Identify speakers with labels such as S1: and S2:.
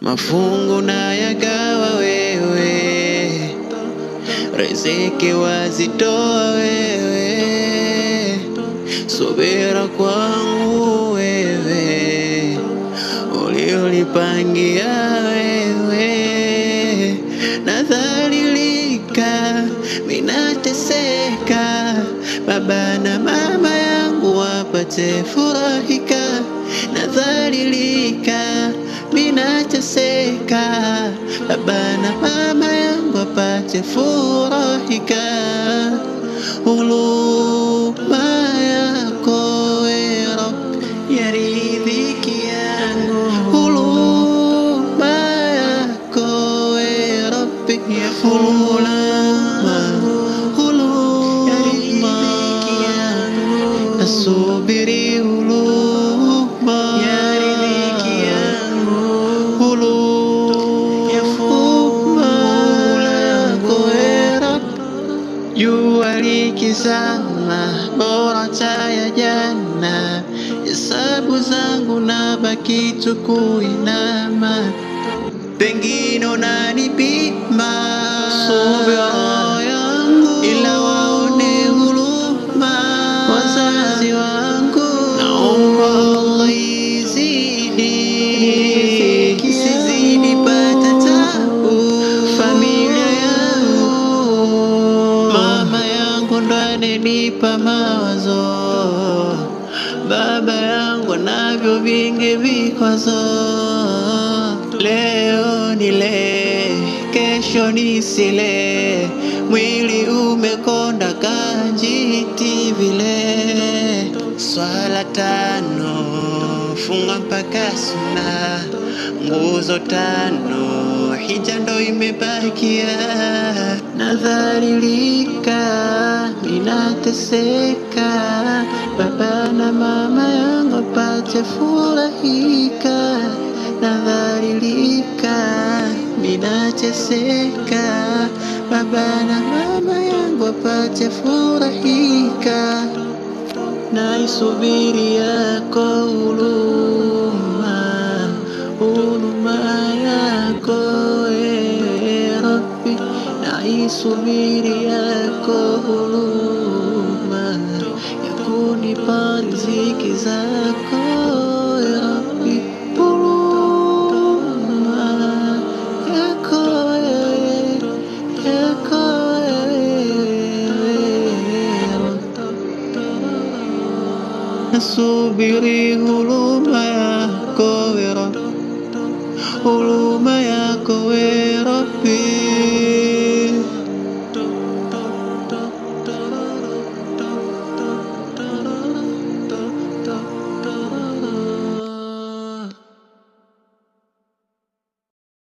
S1: mafungu na yagawa wewe, riziki wazitoa wewe, subira kwangu wewe, uliolipangia wewe. Nadhalilika, minateseka, baba na mama yangu wapate furahika. Nadhalilika, minateseka, baba na mama yangu wapate furahika. Huruma yako ya Rabbi yaridhiki yangu, huruma yako ya Rabbi ya huruma yaridhiki yangu, nasubiri huruma yaridhiki yangu, huruma yako ya Rabbi. Jua likizama bora taa ya jana, hesabu zangu nabaki tu kuinama, pengine unanipima subira yangu, ila waone huruma wazazi wangu. Naomba Allah isizidi pata tabu familia yangu, mama yangu ndo ananipa mawazo, baba yangu anavyo vingi vikwazo. Leo nile, kesho nisile, mwili umekonda kanjiti vile. Swala 5 funga mpaka suna, nguzo 5 hija ndo imebakia. Nadhalilika, minateseka, baba na mama yangu wapate furahika. Nadhalilika, minateseka, baba na mama yangu wapate furahika. Naisubiri yako huruma, huruma yako ya Rabbi. Naisubiri yako huruma, ya kunipa riziki zako ya Rabbi. Huruma yako nasubiri huruma yako ya Rabbi, huruma yako ya Rabbi.